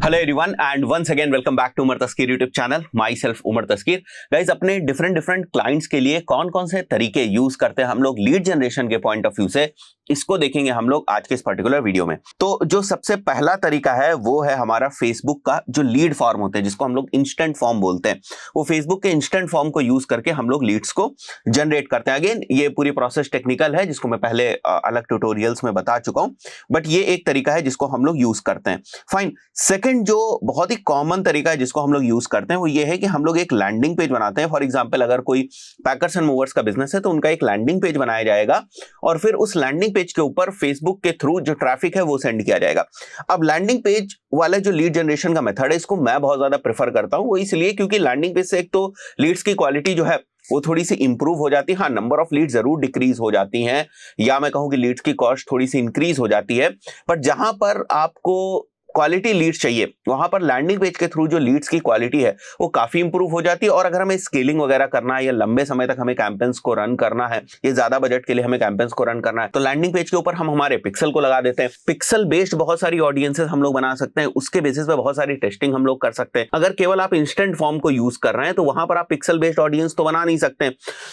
Hello everyone and once again welcome back to Umar Taskeer YouTube channel. Myself Umar Taskeer. Guys, अपने different clients के लिए कौन कौन से तरीके यूज करते हैं हम लोग लीड जनरेशन के पॉइंट ऑफ व्यू से, इसको देखेंगे हम लोग आज के इस पर्टिकुलर वीडियो में। तो जो सबसे पहला तरीका है वो है हमारा फेसबुक का जो लीड फॉर्म होते हैं, जिसको हम लोग इंस्टेंट फॉर्म बोलते हैं। वो फेसबुक के इंस्टेंट फॉर्म को यूज करके हम लोग लीड्स को जनरेट करते हैं। अगेन ये पूरी प्रोसेस टेक्निकल है, जिसको मैं पहले अलग ट्यूटोरियल्स में बता चुका हूं, बट ये एक तरीका है जिसको हम लोग यूज करते हैं। फाइन। सेकंड जो बहुत ही कॉमन तरीका है जिसको हम लोग यूज करते हैं वो ये है कि हम लोग एक लैंडिंग पेज बनाते हैं। फॉर एग्जांपल, अगर कोई पैकर्स एंड मूवर्स का बिजनेस है तो उनका एक लैंडिंग पेज बनाया जाएगा और फिर उस लैंडिंग पेज के ऊपर फेसबुक के थ्रू जो ट्रैफिक है वो सेंड किया जाएगा। अब लैंडिंग पेज वाला जो लीड जनरेशन का मेथड है, इसको मैं बहुत ज्यादा प्रेफर करता हूं। वो इसलिए क्योंकि लैंडिंग पेज से एक तो लीड्स की क्वालिटी जो है वो थोड़ी सी इंप्रूव हो जाती है। हाँ, नंबर ऑफ लीड जरूर डिक्रीज हो जाती हैं, या मैं कहूं कि लीड्स की कॉस्ट थोड़ी सी इंक्रीज हो जाती है, बट जहां पर आपको क्वालिटी लीड्स चाहिए वहां पर लैंडिंग पेज के थ्रू जो लीड्स की क्वालिटी है वो काफी इंप्रूव हो जाती है। और अगर हमें स्केलिंग वगैरह करना है या लंबे समय तक हमें कैंपेन्स को रन करना है, ये ज्यादा बजट के लिए हमें कैंपेन्स को रन करना है, तो लैंडिंग पेज के ऊपर हम हमारे पिक्सल को लगा देते हैं। पिक्सल बेस्ड बहुत सारी ऑडियंसेस हम लोग बना सकते हैं, उसके बेसिस पे बहुत सारी टेस्टिंग हम लोग कर सकते हैं। अगर केवल आप इंस्टेंट फॉर्म को यूज कर रहे हैं तो वहां पर आप पिक्सल बेस्ड ऑडियंस तो बना नहीं सकते।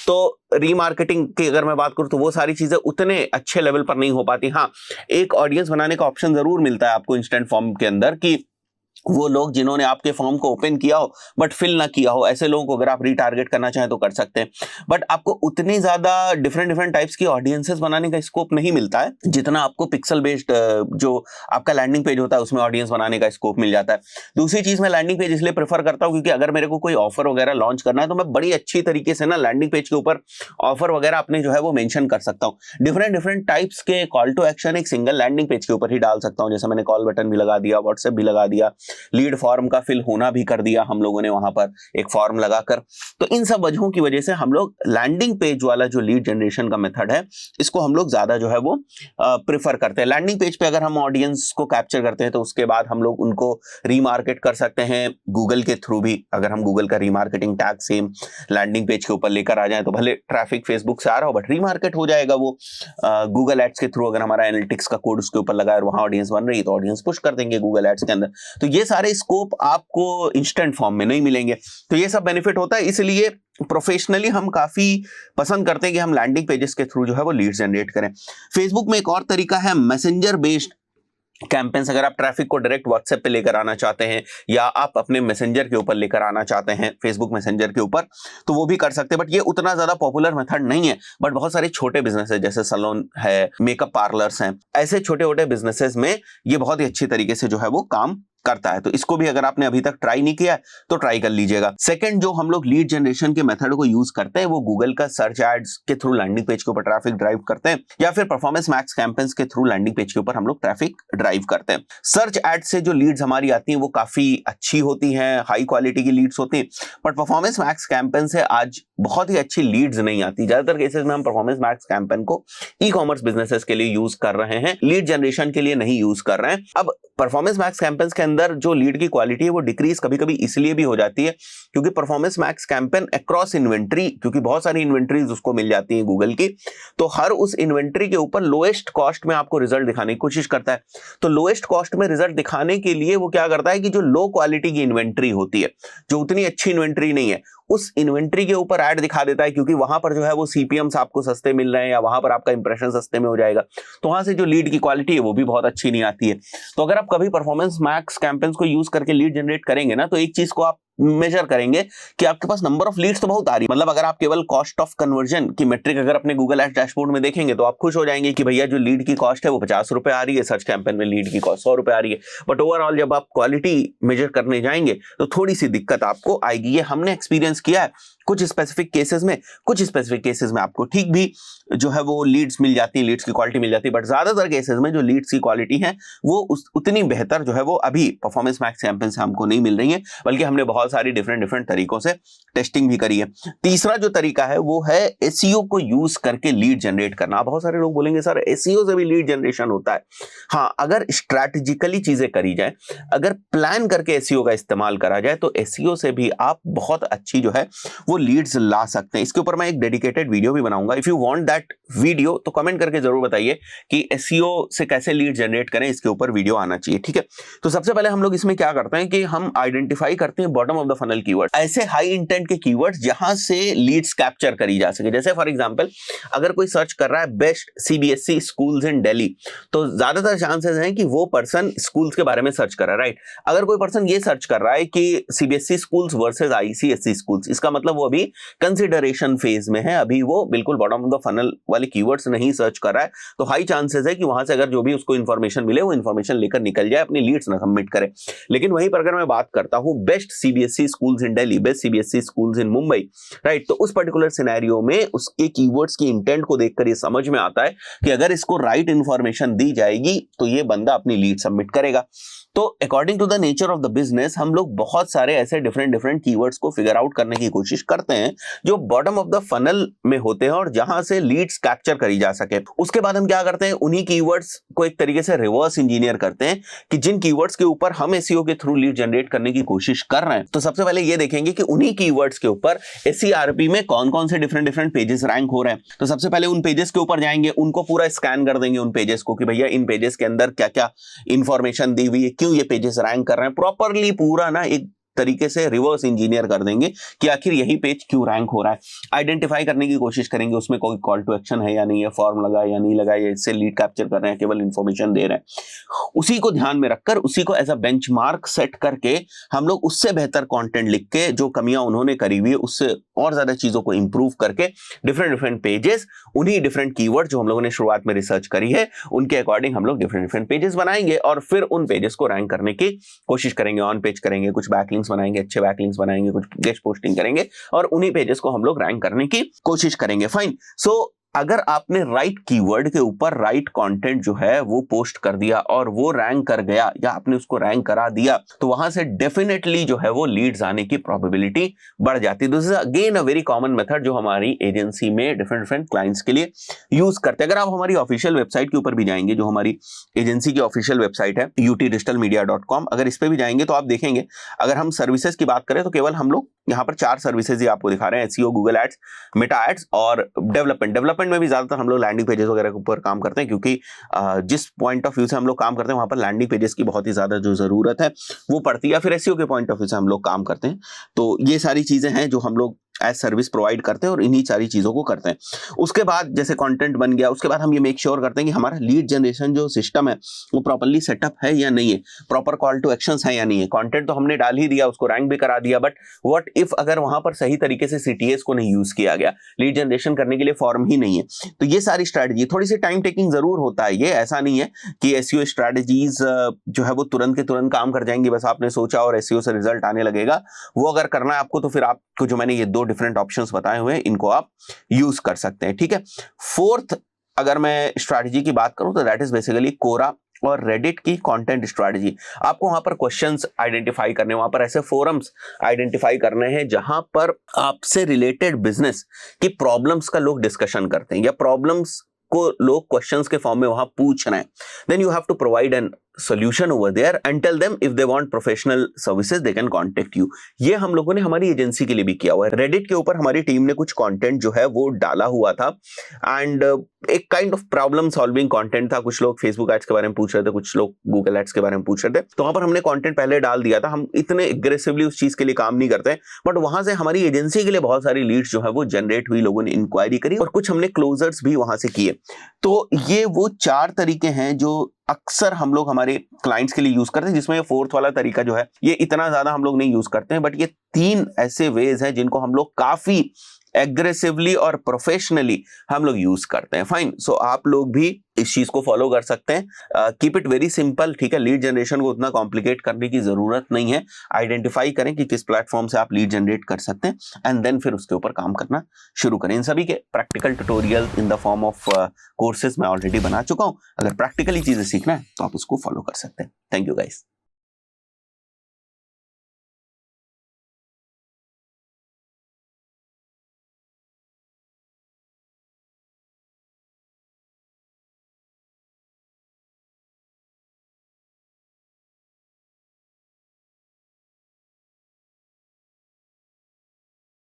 तो रीमार्केटिंग की अगर मैं बात करूं तो वो सारी चीजें उतने अच्छे लेवल पर नहीं हो पाती। हाँ, एक ऑडियंस बनाने का ऑप्शन जरूर मिलता है आपको इंस्टेंट फॉर्म के अंदर, कि वो लोग जिन्होंने आपके फॉर्म को ओपन किया हो बट फिल ना किया हो, ऐसे लोगों को अगर आप रीटारगेट करना चाहें तो कर सकते हैं। बट आपको उतनी ज्यादा डिफरेंट टाइप्स की ऑडियंसेस बनाने का स्कोप नहीं मिलता है जितना आपको पिक्सल बेस्ड जो आपका लैंडिंग पेज होता है उसमें ऑडियंस बनाने का स्कोप मिल जाता है। दूसरी चीज, मैं लैंडिंग पेज इसलिए प्रेफर करता हूं क्योंकि अगर मेरे को कोई ऑफर वगैरह लॉन्च करना है तो मैं बड़ी अच्छी तरीके से ना लैंडिंग पेज के ऊपर ऑफर वगैरह अपने जो है वो मेंशन कर सकता हूं। डिफरेंट टाइप्स के कॉल टू एक्शन एक सिंगल लैंडिंग पेज के ऊपर ही डाल सकता हूं। जैसे मैंने कॉल बटन भी लगा दिया, व्हाट्सएप भी लगा दिया, लीड फॉर्म का फिल होना भी कर दिया हम लोगों ने वहां पर एक फॉर्म लगाकर। तो इन सब वजहों की वजह से हम लोग लैंडिंग पेज वाला जो लीड जनरेशन का मेथड है इसको हम लोग ज्यादा जो है वो प्रेफर करते हैं। लैंडिंग पेज पे अगर हम ऑडियंस को कैप्चर करते हैं तो उसके बाद हम लोग उनको रीमार्केट कर सकते हैं गूगल के थ्रू भी। अगर हम गूगल का remarketing tag same landing page के ऊपर लेकर आ जाए तो भले ट्रैफिक फेसबुक से आ रहा हो बट रीमार्केट हो जाएगा वो गूगल एड्स के थ्रू। अगर हमारा एनालिटिक्स का कोड उसके ऊपर लगा है और वहां ऑडियंस बन रही है तो ऑडियंस पुश कर देंगे गूगल एड्स के अंदर। तो ये सारे स्कोप आपको इंस्टेंट फॉर्म में नहीं मिलेंगे। तो ये सब बेनिफिट होता है, इसलिए प्रोफेशनली हम काफी पसंद करते हैं कि हम लैंडिंग पेजेस के थ्रू जो है वो लीड जनरेट करें। फेसबुक में एक और तरीका है मैसेंजर बेस्ड कैंपेन्स। अगर आप ट्रैफिक को डायरेक्ट व्हाट्सएप पे लेकर आना चाहते हैं या आप अपने मैसेंजर के ऊपर लेकर आना चाहते हैं फेसबुक मैसेंजर के ऊपर, तो वो भी कर सकते हैं। बट ये उतना ज्यादा पॉपुलर मेथड नहीं है। बट बहुत सारे छोटे बिजनेस है, जैसे सैलून है, मेकअप पार्लर्स हैं, ऐसे छोटे छोटे बिजनेसेस में ये बहुत ही अच्छी तरीके से जो है वो काम करता है। तो इसको भी अगर आपने अभी तक ट्राई नहीं किया तो ट्राई कर लीजिएगा। सेकंड, जो हम लोग लीड जनरेशन के मेथड को यूज करते हैं वो गूगल का सर्च एड्स के थ्रू लैंडिंग पेज के ऊपर ट्रैफिक ड्राइव करते हैं, या फिर परफॉर्मेंस मैक्स कैंपेन्स के थ्रू लैंडिंग पेज के ऊपर हम लोग ट्रैफिक ड्राइव करते हैं। सर्च एड्स से जो लीड्स हमारी आती हैं वो काफी अच्छी होती हैं, हाई क्वालिटी की लीड्स होती हैं। बट परफॉर्मेंस मैक्स कैंपेन से आज बहुत ही अच्छी लीड्स नहीं आती। ज्यादातर केसेस में हम परफॉर्मेंस मैक्स कैंपेन को ई कॉमर्स बिजनेसेस के लिए यूज कर रहे हैं, लीड जनरेशन के लिए नहीं यूज कर रहे हैं। अब परफॉर्मेंस मैक्स कैंपेन्स के अंदर जो लीड की क्वालिटी है वो डिक्रीज कभी कभी इसलिए भी हो जाती है क्योंकि performance max campaign across inventory, क्योंकि बहुत सारी इन्वेंट्रीज उसको मिल जाती है गूगल की, तो हर उस इन्वेंट्री के ऊपर लोएस्ट कॉस्ट में आपको रिजल्ट दिखाने की कोशिश करता है। तो लोएस्ट कॉस्ट में रिजल्ट दिखाने के लिए वो क्या करता है कि जो लो क्वालिटी की इन्वेंट्री होती है, जो उतनी अच्छी इन्वेंट्री नहीं है, उस इन्वेंट्री के ऊपर ऐड दिखा देता है, क्योंकि वहां पर जो है वो सीपीएम्स आपको सस्ते मिल रहे हैं या वहां पर आपका इंप्रेशन सस्ते में हो जाएगा। तो वहां से जो लीड की क्वालिटी है वो भी बहुत अच्छी नहीं आती है। तो अगर आप कभी परफॉर्मेंस मैक्स कैंपेन्स को यूज करके लीड जनरेट करेंगे ना, तो एक चीज को आप मेजर करेंगे कि आपके पास नंबर ऑफ लीड्स तो बहुत आ रही है। मतलब अगर आप केवल कॉस्ट ऑफ कन्वर्जन की मेट्रिक अगर अपने गूगल एड्स डैशबोर्ड में देखेंगे तो आप खुश हो जाएंगे कि भैया जो लीड की कॉस्ट है वो 50 रुपए आ रही है, सर्च कैंपेन में लीड की कॉस्ट 100 रुपए आ रही है। बट ओवरऑल जब आप क्वालिटी मेजर करने जाएंगे तो थोड़ी सी दिक्कत आपको आएगी। ये हमने एक्सपीरियंस किया है कुछ स्पेसिफिक केसेस में आपको ठीक भी जो है वो लीड्स मिल जाती है, लीड्स की क्वालिटी मिल जाती है। बट ज्यादातर केसेस में जो लीड्स की क्वालिटी है वो उतनी बेहतर जो है वो अभी परफॉर्मेंस मैक्स कैंपेन से हमको नहीं मिल रही है, बल्कि हमने बहुत सारी डिफरेंट तरीकों से टेस्टिंग भी करी है। तीसरा जो तरीका है वो है एसईओ को यूज करके लीड जनरेट करना। बहुत सारे लोग बोलेंगे सर एसईओ से भी लीड जनरेशन होता है। हाँ, अगर स्ट्रैटेजिकली चीजें करी जाए, अगर प्लान करके एसईओ का इस्तेमाल करा जाए तो एसईओ से भी आप बहुत अच्छी जो है वो वो लीड्स ला सकते हैं। इसके ऊपर मैं एक डेडिकेटेड वीडियो भी बनाऊंगा। If you want that video तो कमेंट करके जरूर बताइए कि एसईओ से कैसे लीड जनरेट करें, इसके ऊपर वीडियो आना चाहिए, ठीक है। तो सबसे पहले हम लोग इसमें क्या करते हैं कि हम आइडेंटिफाई करते हैं bottom of the funnel keyword, ऐसे हाई इंटेंट के कीवर्ड्स जहां से लीड्स कैप्चर करी जा सके। जैसे फॉर एग्जांपल अगर कोई सर्च कर रहा है best CBSE schools in Delhi, तो ज्यादातर चांसेस हैं कि वो पर्सन स्कूल्स के बारे में सर्च कर रहा है, राइट। अगर कोई पर्सन ये सर्च कर रहा है कि CBSE schools versus ICSE schools, इसका मतलब वो अभी कंसिडरेशन फेज में है, अभी वो बिल्कुल बॉटम ऑफ द फनल वाले कीवर्ड्स नहीं सर्च कर रहा है। तो हाई चांसेस है कि वहां से अगर जो भी उसको इंफॉर्मेशन मिले वो इंफॉर्मेशन लेकर निकल जाए, अपनी लीड्स ना सबमिट करे। लेकिन वहीं पर अगर मैं बात करता हूं best CBSE schools in Delhi, best CBSE schools in Mumbai, right, तो उस पर्टिकुलर सिनेरियो में उसके कीवर्ड्स की इंटेंट को देखकर ये समझ में आता है कि अगर इसको राइट इंफॉर्मेशन दी जाएगी तो ये बंदा अपनी लीड सबमिट करेगा। तो according to the nature of the business हम लोग बहुत सारे ऐसे डिफरेंट कीवर्ड्स को फिगर आउट करने की कोशिश करते हैं जो बॉटम ऑफ द फनल में होते हैं और जहां से लीड्स कैप्चर करी जा सके। उसके बाद हम क्या करते हैं, उन्हीं कीवर्ड्स को एक तरीके से रिवर्स इंजीनियर करते हैं कि जिन कीवर्ड्स के ऊपर हम एसईओ के थ्रू लीड जनरेट करने की कोशिश कर रहे हैं, तो सबसे पहले ये देखेंगे कि उन्हीं कीवर्ड्स के ऊपर एसईआरपी में कौन कौन से डिफरेंट पेजेस रैंक हो रहे हैं। तो सबसे पहले उन पेजेस के ऊपर जाएंगे, उनको पूरा स्कैन कर देंगे उन पेजेस को कि भैया इन पेजेस के अंदर क्या क्या इंफॉर्मेशन दी हुई है, क्यों ये पेजेस रैंक कर रहे हैं, प्रॉपरली पूरा ना एक तरीके से रिवर्स इंजीनियर कर देंगे कि आखिर यही पेज क्यों रैंक हो रहा है। आइडेंटिफाई करने की कोशिश करेंगे उसमें कोई कॉल टू एक्शन है या नहीं है, फॉर्म लगा या नहीं लगा, या इससे लीड कैप्चर कर रहे हैं, केवल इंफॉर्मेशन दे रहे हैं। उसी को ध्यान में रखकर, उसी को एज अ बेंचमार्क सेट करके हम लोग उससे बेहतर कंटेंट लिख के, जो कमियां उन्होंने करी हुई है उससे और ज्यादा चीजों को इंप्रूव करके डिफरेंट पेजेस, उन्हीं डिफरेंट कीवर्ड जो हम लोगों ने शुरुआत में रिसर्च करी है उनके अकॉर्डिंग हम लोग डिफरेंट पेजेस बनाएंगे और फिर उन पेजेस को रैंक करने की कोशिश करेंगे। ऑन पेज करेंगे, कुछ बैकलिंक्स बनाएंगे, अच्छे बैकलिंक्स बनाएंगे, कुछ गेस्ट पोस्टिंग करेंगे और उन्हीं पेजेस को हम लोग रैंक करने की कोशिश करेंगे। फाइन। सो अगर आपने राइट कीवर्ड के ऊपर राइट कंटेंट जो है वो पोस्ट कर दिया और वो रैंक कर गया या आपने उसको रैंक करा दिया, तो वहां से डेफिनेटली जो है वो लीड्स आने की प्रोबेबिलिटी बढ़ जाती है। This is again a very common method जो हमारी एजेंसी में डिफरेंट क्लाइंट्स के लिए यूज करते हैं। अगर आप हमारी ऑफिशियल वेबसाइट के ऊपर भी जाएंगे, जो हमारी एजेंसी की ऑफिशियल वेबसाइट है utdigitalmedia.com, अगर इस पे भी जाएंगे तो आप देखेंगे अगर हम सर्विसेज की बात करें तो केवल हम लोग यहाँ पर 4 सर्विसेज ही आपको दिखा रहे हैं, SEO, Google ads, Meta ads और डेवलपमेंट में भी ज्यादातर हम लोग लैंडिंग पेजेस वगैरह के ऊपर काम करते हैं, क्योंकि जिस पॉइंट ऑफ व्यू से हम लोग काम करते हैं वहां पर लैंडिंग पेजेस की बहुत ही ज्यादा जो जरूरत है वो पड़ती है, या फिर एसईओ के पॉइंट ऑफ व्यू से हम लोग काम करते हैं। तो ये सारी चीजें हैं जो हम लोग एज सर्विस प्रोवाइड करते हैं और इन्हीं सारी चीजों को करते हैं। उसके बाद जैसे कंटेंट बन गया, उसके बाद हम ये मेक श्योर करते हैं कि हमारा लीड जनरेशन जो सिस्टम है वो प्रॉपर्ली सेटअप है या नहीं है, प्रॉपर कॉल टू एक्शंस है या नहीं है। कंटेंट तो हमने डाल ही दिया, उसको रैंक भी करा दिया, बट व्हाट इफ अगर वहां पर सही तरीके से सीटीएस को नहीं यूज किया गया, लीड जनरेशन करने के लिए फॉर्म ही नहीं है। तो ये सारी स्ट्रैटेजी थोड़ी सी टाइम टेकिंग जरूर होता है, ये ऐसा नहीं है कि एसईओ स्ट्रैटेजीज जो है वो तुरंत के तुरंत काम कर जाएंगी, बस आपने सोचा और एसईओ से रिजल्ट आने लगेगा। वो अगर करना है आपको तो फिर आपको जो मैंने ये 2 डिफरेंट ऑप्शंस बताए हुए हैं इनको आप यूज कर सकते हैं, ठीक है। फोर्थ अगर मैं स्ट्रैटेजी की बात करूं तो दैट इज बेसिकली कोरा और रेडिट की कंटेंट स्ट्रैटेजी। आपको वहां पर क्वेश्चंस आइडेंटिफाई करने, वहां पर ऐसे फोरम्स आइडेंटिफाई करने हैं जहां पर आपसे रिलेटेड बिजनेस की प्रॉब्लम्स का लोग डिस्कशन करते हैं या प्रॉब्लम्स को लोग क्वेश्चंस के फॉर्म में वहां पूछ रहे हैं। Then you have to provide an solution over there and tell them if they want professional services they can contact you। ये हम लोगों ने हमारी एजेंसी के लिए भी किया हुआ है। रेडिट के ऊपर हमारी टीम ने कुछ कंटेंट जो है वो डाला हुआ था एंड एक kind of problem solving content था। कुछ लोग फेसबुक एड्स के बारे में पूछ रहे थे, कुछ लोग गूगल एड्स के बारे में पूछ रहे थे, तो वहां पर हमने कंटेंट पहले डाल दिया था। हम इतने एग्रेसिवली उस चीज के लिए काम नहीं करते, बट वहां से हमारी एजेंसी के लिए बहुत सारी लीड्स जो है वो जनरेट हुई, लोगों ने इंक्वायरी करी और कुछ हमने क्लोजर्स भी वहां से किए। तो ये वो 4 तरीके हैं जो अक्सर हम लोग हमारे क्लाइंट्स के लिए यूज करते हैं, जिसमें ये 4th वाला तरीका जो है ये इतना ज्यादा हम लोग नहीं यूज करते हैं, बट ये 3 ऐसे वेज हैं जिनको हम लोग काफी एग्रेसिवली और प्रोफेशनली हम लोग यूज करते हैं। फाइन। सो आप लोग भी इस चीज को फॉलो कर सकते हैं। कीप इट वेरी सिंपल, ठीक है। लीड जनरेशन को उतना कॉम्प्लिकेट करने की जरूरत नहीं है। आइडेंटिफाई करें कि किस प्लेटफॉर्म से आप लीड जनरेट कर सकते हैं एंड देन फिर उसके ऊपर काम करना शुरू करें। इन सभी के practical tutorial in the form of courses मैं ऑलरेडी बना चुका हूं। अगर प्रैक्टिकली चीजें सीखना है तो आप उसको फॉलो कर सकते हैं। Thank you guys.